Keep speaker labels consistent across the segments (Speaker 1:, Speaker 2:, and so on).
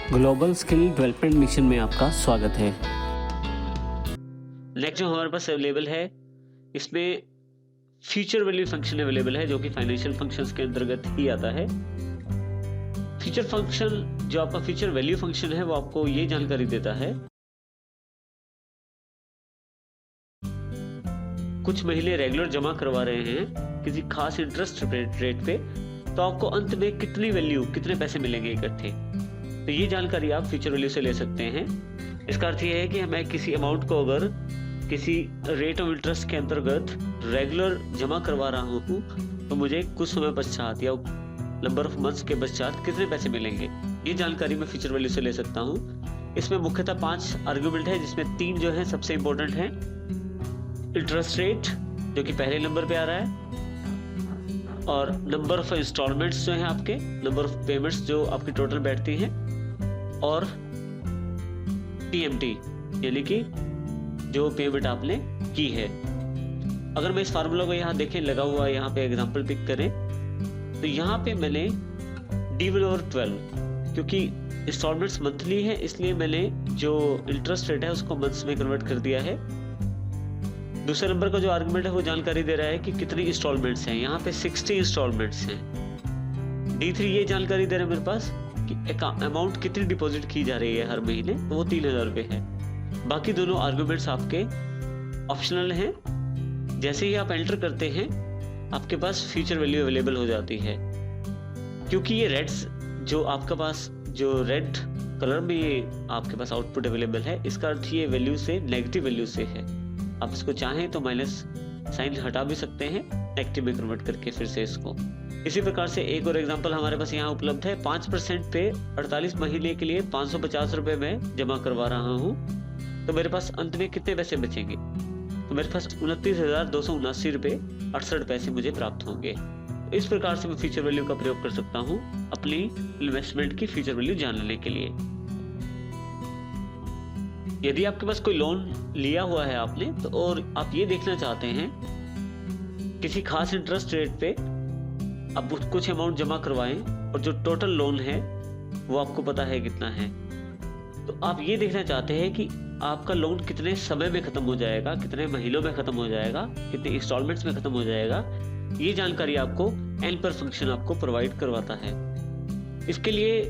Speaker 1: Global skill development mission में आपका स्वागत है।
Speaker 2: नेक्स्ट जो हमारे पास अवेलेबल है, इसमें फ्यूचर वैल्यू फंक्शन अवेलेबल है जो कि फाइनेंशियल फंक्शंस के अंतर्गत ही आता है। फ्यूचर फंक्शन, जो आपका फ्यूचर वैल्यू फंक्शन है, वो आपको ये जानकारी देता है कुछ महीने रेगुलर जमा करवा रहे हैं किसी खास इंटरेस्ट रेट पे, तो आपको अंत में कितनी वैल्यू, कितने पैसे मिलेंगे इकट्ठे। तो ये जानकारी आप फ्यूचर वैल्यू से ले सकते हैं। इसका अर्थ ये है कि मैं किसी अमाउंट को अगर किसी रेट ऑफ इंटरेस्ट के अंतर्गत रेगुलर जमा करवा रहा हूँ तो मुझे कुछ समय पश्चात या नंबर ऑफ मंथ्स के पश्चात कितने पैसे मिलेंगे, ये जानकारी मैं फ्यूचर वैल्यू से ले सकता हूँ। इसमें मुख्यतः 5 आर्गुमेंट है, जिसमें 3 जो है सबसे इंपॉर्टेंट है। इंटरेस्ट रेट जो कि पहले नंबर पे आ रहा है, और नंबर ऑफ इंस्टॉलमेंट्स जो हैं आपके, नंबर ऑफ पेमेंट्स जो आपकी टोटल बैठती हैं, और टीएमटी यानी कि जो पेमेंट आपने की है। अगर मैं इस फार्मूला को यहाँ देखें, लगा हुआ यहाँ पे एग्जांपल पिक करें, तो यहाँ पे मैंने D/12, क्योंकि इंस्टॉलमेंट्स मंथली है इसलिए मैंने जो इंटरेस्ट रेट है उसको मंथ्स में कन्वर्ट कर दिया है। दूसरे नंबर का जो आर्गुमेंट है वो जानकारी दे रहा है कि कितनी इंस्टॉलमेंट्स हैं, यहाँ पे 60 इंस्टॉलमेंट्स हैं। D3 ये जानकारी दे रहा है मेरे पास कि अमाउंट कितनी डिपॉजिट की जा रही है हर महीने, तो वो 3000 रुपये है। बाकी दोनों आर्गुमेंट्स आपके ऑप्शनल हैं। जैसे ही आप एंटर करते हैं आपके पास फ्यूचर वैल्यू अवेलेबल हो जाती है। क्योंकि ये रेड्स जो आपके पास, जो रेड कलर में ये आपके पास आउटपुट अवेलेबल है, इसका अर्थ ये वैल्यू से, नेगेटिव वैल्यू से है। आप इसको चाहें तो माइनस साइन हटा भी सकते हैं, नेगेटिव में कन्वर्ट करके फिर से इसको। इसी प्रकार से एक और एग्जांपल हमारे पास यहाँ उपलब्ध है। 5% पे 48 महीने के लिए 550 रुपये में जमा करवा रहा हूँ, तो मेरे पास अंत में कितने पैसे बचेंगे, तो मेरे पास 29,279 रुपये 68 पैसे मुझे प्राप्त होंगे। इस प्रकार से मैं फ्यूचर वैल्यू का प्रयोग कर सकता हूँ अपनी इन्वेस्टमेंट की फ्यूचर वैल्यू जानने के लिए। यदि आपके पास कोई लोन लिया हुआ है आपने, तो और आप ये देखना चाहते हैं किसी खास इंटरेस्ट रेट पे आप कुछ अमाउंट जमा करवाएं और जो टोटल लोन है वो आपको पता है कितना है, तो आप ये देखना चाहते हैं कि आपका लोन कितने समय में खत्म हो जाएगा, कितने महीनों में खत्म हो जाएगा, कितने इंस्टॉलमेंट्स में खत्म हो जाएगा। ये जानकारी आपको एन पर फंक्शन आपको प्रोवाइड करवाता है। इसके लिए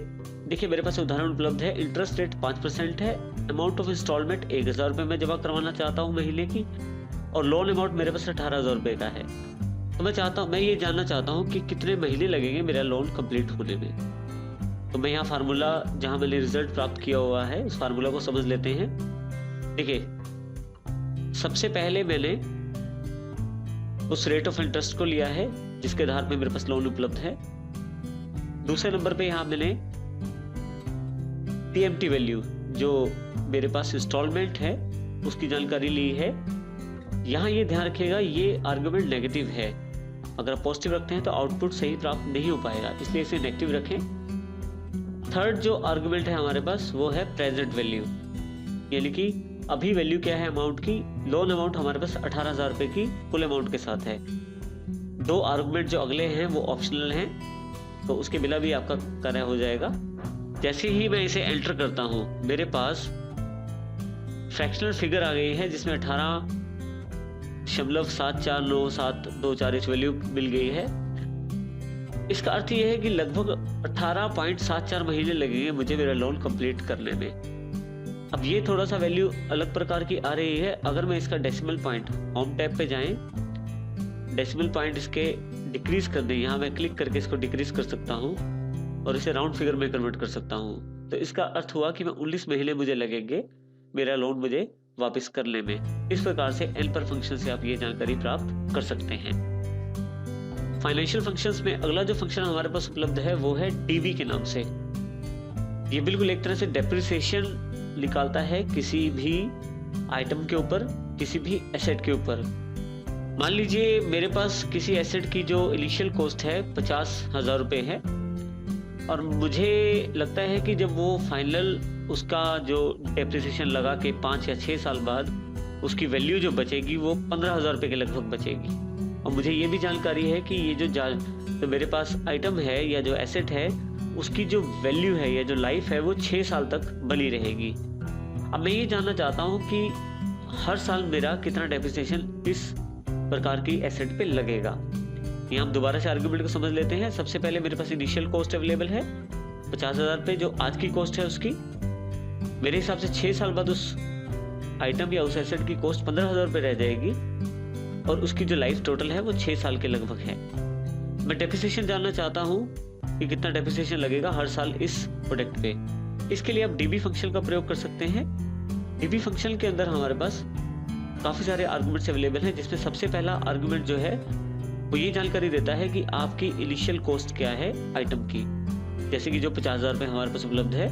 Speaker 2: देखिए मेरे पास उदाहरण उपलब्ध है। इंटरेस्ट रेट 5% है, अमाउंट ऑफ इंस्टॉलमेंट 1000 रुपये में जमा करवाना चाहता हूँ महीने की, और लोन अमाउंट मेरे पास 18,000 रुपये का है। तो मैं ये जानना चाहता हूँ कि कितने महीने लगेंगे मेरा लोन कंप्लीट होने में। तो मैं यहाँ फार्मूला, जहाँ मैंने रिजल्ट प्राप्त किया हुआ है, इस फार्मूला को समझ लेते हैं। देखिए सबसे पहले मैंने उस रेट ऑफ इंटरेस्ट को लिया है जिसके आधार पे मेरे पास लोन उपलब्ध है। दूसरे नंबर पे यहाँ मैंने टीएमटी वैल्यू, जो मेरे पास इंस्टॉलमेंट है, उसकी जानकारी ली है। यहाँ ये ध्यान रखिएगा, ये आर्गुमेंट नेगेटिव है। अगर आप पॉजिटिव रखते हैं तो आउटपुट सही प्राप्त नहीं हो पाएगा, इसलिए इसे नेगेटिव रखें। थर्ड जो आर्गुमेंट है हमारे पास वो है प्रेजेंट वैल्यू, यानी कि अभी वैल्यू क्या है अमाउंट की। लोन अमाउंट हमारे पास 18,000 रुपये की फुल अमाउंट के साथ है। 2 आर्गुमेंट जो अगले हैं वो ऑप्शनल हैं, तो उसके बिना भी आपका कार्य हो जाएगा। जैसे ही मैं इसे एंटर करता हूँ मेरे पास फ्रैक्शनल फिगर आ गई है जिसमें 18.749724 इस वैल्यू मिल गई है। इसका अर्थ यह है कि लगभग 18.74 महीने लगेंगे मुझे मेरा लोन कंप्लीट करने में। अब ये थोड़ा सा वैल्यू अलग प्रकार की आ रही है। अगर मैं इसका डेसिमल पॉइंट, होम टैब पे जाएं, डेसिमल पॉइंट इसके डिक्रीज कर दें, यहाँ मैं क्लिक करके इसको डिक्रीज कर सकता हूँ और इसे राउंड फिगर में कन्वर्ट कर सकता हूँ। तो इसका अर्थ हुआ कि मैं 19 महीने मुझे लगेंगे मेरा लोन मुझे वापस करने में। इस प्रकार से एन पर फंक्शन से आप ये जानकारी प्राप्त कर सकते हैं। फाइनेंशियल फंक्शंस में अगला जो फंक्शन हमारे पास उपलब्ध है वो है डीवी के नाम से। ये बिल्कुल एक तरह से डेप्रिसिएशन निकालता है किसी भी आइटम के ऊपर, किसी भी एसेट के ऊपर। मान लीजिए मेरे पास किसी एसेट की जो इनिशियल कॉस्ट है 50,000 रुपये है, और मुझे लगता है कि जब वो फाइनल उसका जो डेप्रिसिएशन लगा के 5 या 6 साल बाद उसकी वैल्यू जो बचेगी वो 15,000 रुपये के लगभग बचेगी। और मुझे ये भी जानकारी है कि ये जो मेरे पास आइटम है या जो एसेट है उसकी जो वैल्यू है या जो लाइफ है वो 6 साल तक बनी रहेगी। अब मैं ये जानना चाहता हूँ कि हर साल मेरा कितना डेप्रिसिएशन इस प्रकार की एसेट पे लगेगा। यहाँ हम दोबारा से आर्गुमेंट को समझ लेते हैं। सबसे पहले मेरे पास इनिशियल कॉस्ट अवेलेबल है 50,000 पे, जो आज की कॉस्ट है उसकी मेरे हिसाब से 6 साल बाद उस आइटम या उस एसेट की कॉस्ट 15,000 पे रह जाएगी और उसकी जो लाइफ टोटल है वो 6 साल के लगभग है। मैं डेप्रिसिएशन जानना चाहता हूँ कि कितना डेप्रिसिएशन लगेगा हर साल इस प्रोडक्ट पे। इसके लिए आप डीबी फंक्शन का प्रयोग कर सकते हैं। डीबी फंक्शन के अंदर हमारे पास काफ़ी सारे आर्गुमेंट्स अवेलेबल हैं, जिसमें सबसे पहला आर्गुमेंट जो है वो ये जानकारी देता है कि आपकी इनिशियल कॉस्ट क्या है आइटम की। जैसे कि जो 50,000 रुपये हमारे पास उपलब्ध है,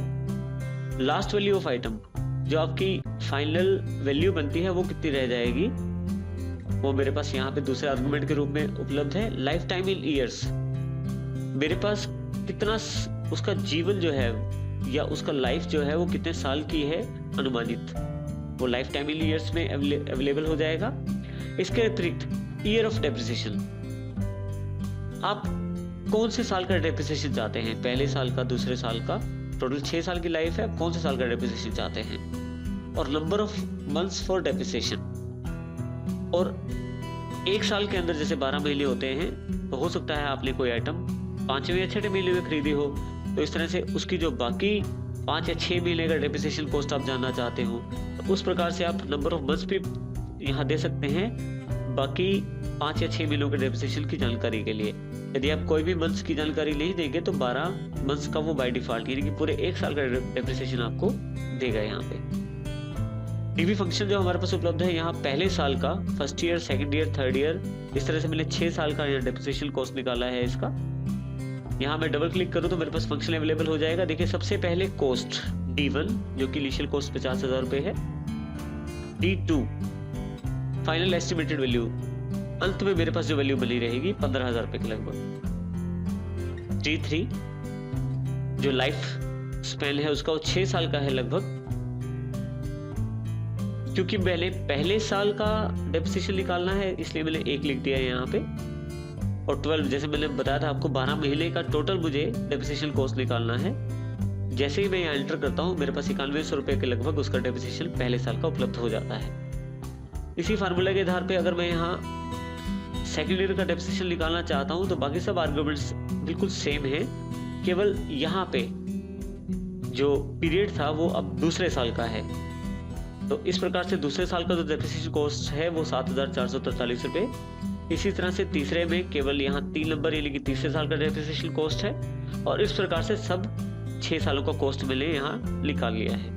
Speaker 2: लास्ट वैल्यू ऑफ आइटम जो आपकी फाइनल वैल्यू बनती है वो कितनी रह जाएगी, वो मेरे पास यहाँ पे दूसरे आर्गुमेंट के रूप में उपलब्ध है। लाइफ टाइम इन ईयर्स, मेरे पास कितना उसका जीवन जो है या उसका लाइफ जो है वो कितने साल की है अनुमानित, वो लाइफ टाइम इन ईयर्स में अवेलेबल हो जाएगा। इसके अतिरिक्त ईयर ऑफ डेप्रिसिएशन, आप कौन से साल का डेप्रिसिएशन चाहते हैं, पहले साल का, दूसरे साल का, टोटल 6 साल की लाइफ है, कौन से साल का डेप्रिसिएशन चाहते हैं, और number of months for depreciation. और एक साल के अंदर जैसे 12 महीने होते हैं, तो हो सकता है आपने कोई आइटम 5वें या 6वें महीने में खरीदी हो, तो इस तरह से उसकी जो बाकी 5 या 6 महीने का डेप्रिसिएशन कॉस्ट आप जानना चाहते हो, तो उस प्रकार से आप नंबर ऑफ मंथ्स भी यहाँ दे सकते हैं बाकी 5 या 6 महीनों के डेप्रिसिएशन की जानकारी के लिए। यदि आप कोई भी मंथ्स की जानकारी नहीं देंगे तो 12 मंथ्स का वो बाय डिफॉल्ट यानी कि पूरे 1 साल का डेप्रिसिएशन आपको देगा। यहाँ पे डीबी फंक्शन जो हमारे पास उपलब्ध है, यहाँ पहले साल का, first year, second year, third year, इस तरह से मैंने 6 साल का यहाँ डेप्रिसिएशन कॉस्ट निकाला है इसका। यहाँ मैं डबल क्लिक करूँ तो मेरे पास फंक्शन अवेलेबल हो जाएगा। देखिए सबसे पहले कॉस्ट D1 जो कि इनिशियल कॉस्ट 50,000 रुपये है, D2 फाइनल एस्टिमेटेड वैल्यू, अंत में मेरे पास जो वैल्यू बनी रहेगी 15,000 रुपये के लगभग, D3 जो लाइफ स्पेन है उसका वो 6 साल का है लगभग, क्योंकि मैंने पहले साल का डेप्रिसिएशन निकालना है इसलिए मैंने 1 लिख दिया है यहाँ पे, और 12 जैसे मैंने बताया था आपको 12 महीने का टोटल मुझे डेप्रिसिएशन कॉस्ट निकालना है। जैसे ही मैं यहाँ एंटर करता हूँ मेरे पास 9100 रुपये के लगभग उसका डेप्रिसिएशन पहले साल का उपलब्ध हो जाता है। इसी फार्मूला के आधार पे अगर मैं यहाँ सेकेंड ईयर का डेप्रिसिएशन निकालना चाहता हूँ तो बाकी सब आर्गुमेंट्स बिल्कुल सेम है, केवल यहाँ पे जो पीरियड था वो अब दूसरे साल का है। तो इस प्रकार से दूसरे साल का जो डेप्रिसिएशन कॉस्ट है वो 7,443 रुपये। इसी तरह से तीसरे में केवल यहाँ 3 नंबर यानी कि तीसरे साल का डेप्रिसिएशन कॉस्ट है, और इस प्रकार से सब 6 सालों का कॉस्ट मैंने यहाँ निकाल लिया है।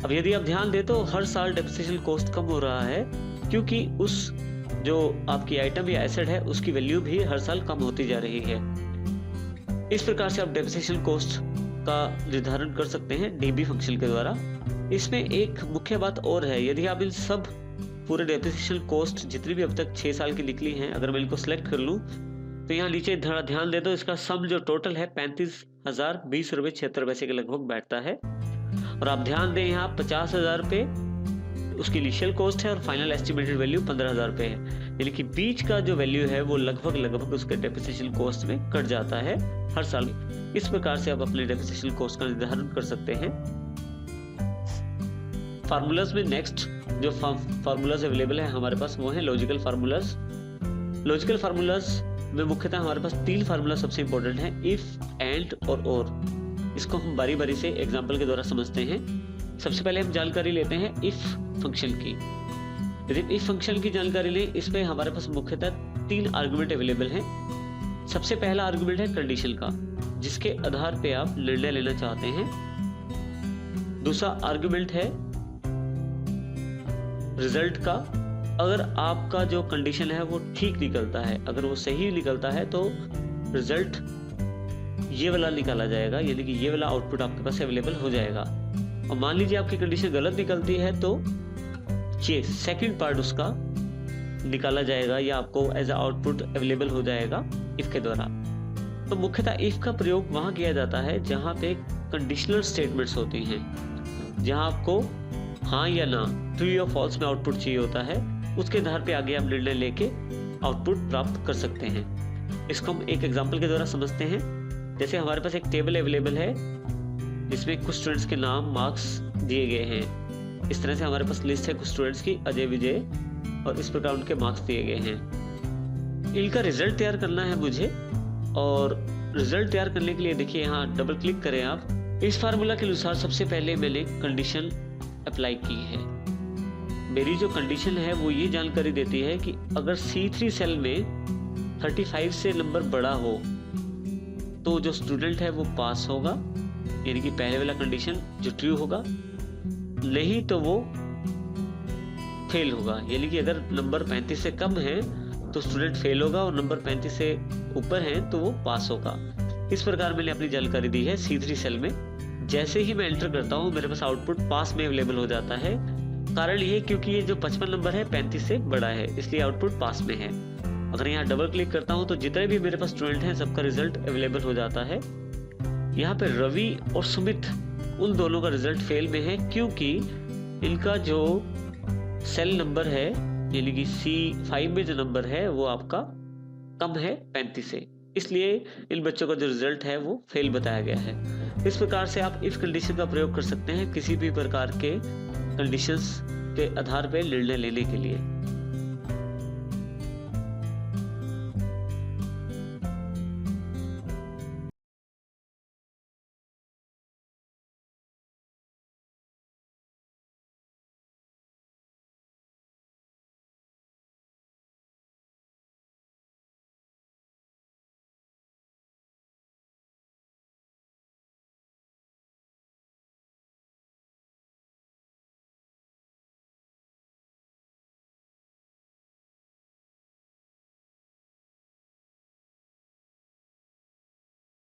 Speaker 2: अब यदि आप ध्यान दें तो हर साल डेप्रिसिएशन कॉस्ट कम हो रहा है, क्योंकि उस जो आपकी आइटम या एसेट है उसकी वैल्यू भी हर साल कम होती जा रही है। इस प्रकार से आप डेप्रिसिएशन कॉस्ट का निर्धारण कर सकते हैं डीबी फंक्शन के द्वारा। इसमें एक मुख्य बात और है, यदि आप इन सब पूरे डेप्रिसिएशन कॉस्ट जितनी भी अब तक 6 साल की निकली हैं, अगर मैं इनको सिलेक्ट कर लूँ तो यहाँ नीचे थोड़ा ध्यान दे दो, इसका सम जो टोटल है 35,020 रुपये 76 पैसे के लगभग बैठता है। और आप ध्यान दें यहाँ 50,000 रुपये उसकी इनिशियल कॉस्ट है और फाइनल एस्टिमेटेड वैल्यू 15,000 रुपये है, यानी कि बीच का जो वैल्यू है वो लगभग उसके डेप्रिसिएशन कॉस्ट में कट जाता है हर साल। इस प्रकार से आप अपने डेप्रिसिएशन कॉस्ट का निर्धारण कर सकते हैं। फार्मूलाज में नेक्स्ट जो फार्मूलाज अवेलेबल है हमारे पास वो है लॉजिकल फार्मूलाज। लॉजिकल फार्मूलाज में मुख्यतः हमारे पास 3 फार्मूला सबसे इंपॉर्टेंट है, इफ, एंड और। इसको हम बारी बारी से एग्जांपल के द्वारा समझते हैं। सबसे पहले हम जानकारी लेते हैं इफ फंक्शन की। यदि इफ फंक्शन की जानकारी लें, इसमें हमारे पास मुख्यतः 3 आर्गुमेंट अवेलेबल हैं। सबसे पहला आर्गुमेंट है कंडीशन का, जिसके आधार पे आप निर्णय लेना चाहते हैं। दूसरा आर्गुमेंट है रिजल्ट का, अगर आपका जो कंडीशन है वो ठीक निकलता है, अगर वो सही निकलता है तो रिजल्ट ये वाला निकाला जाएगा, यानी कि ये वाला आउटपुट आपके पास अवेलेबल हो जाएगा। और मान लीजिए आपकी कंडीशन गलत निकलती है तो ये सेकंड पार्ट उसका निकाला जाएगा या आपको एज अ आउटपुट अवेलेबल हो जाएगा इफ के द्वारा। तो मुख्यतः इफ का प्रयोग वहां किया जाता है जहां पे कंडीशनल स्टेटमेंट्स होती हैं, जहां आपको हाँ या ना, ट्रू या फॉल्स में आउटपुट चाहिए होता है। उसके आधार पे आगे आप निर्णय लेके आउटपुट प्राप्त कर सकते हैं। इसको हम एक एग्जांपल के द्वारा समझते हैं। जैसे हमारे पास एक टेबल अवेलेबल है जिसमें कुछ स्टूडेंट्स के नाम, मार्क्स दिए गए हैं। इस तरह से हमारे पास लिस्ट है कुछ स्टूडेंट्स की, अजय, विजय, और इस प्रकार उनके मार्क्स दिए गए हैं। इनका रिजल्ट तैयार करना है मुझे, और रिजल्ट तैयार करने के लिए देखिए यहाँ डबल क्लिक करें आप। इस फार्मूला के अनुसार सबसे पहले मैंने कंडीशन अप्लाई की है। मेरी जो कंडीशन है वो ये जानकारी देती है कि अगर C3 सेल में 35 से नंबर बड़ा हो तो जो स्टूडेंट है वो पास होगा, यानी कि पहले वाला कंडीशन जो ट्रू होगा, नहीं तो वो फेल होगा। यानी कि अगर नंबर 35 से कम है तो स्टूडेंट फेल होगा, और नंबर 35 से ऊपर है तो वो पास होगा। इस प्रकार मैंने अपनी जानकारी दी है C3 सेल में। जैसे ही मैं एंटर करता हूँ मेरे पास आउटपुट पास में अवेलेबल हो जाता है। कारण ये क्योंकि ये जो 55 नंबर है 35 से बड़ा है, इसलिए आउटपुट पास में है। अगर यहाँ डबल क्लिक करता हूँ तो जितने भी मेरे पास स्टूडेंट हैं सबका रिजल्ट अवेलेबल हो जाता है। यहाँ पे रवि और सुमित उन दोनों का रिजल्ट फेल में है, क्योंकि इनका जो सेल नंबर है यानी कि C5 में जो नंबर है वो आपका कम है 35 से, इसलिए इन बच्चों का जो रिजल्ट है वो फेल बताया गया है। इस प्रकार से आप इफ कंडीशन का प्रयोग कर सकते हैं किसी भी प्रकार के कंडीशंस के आधार पर निर्णय लेने के लिए।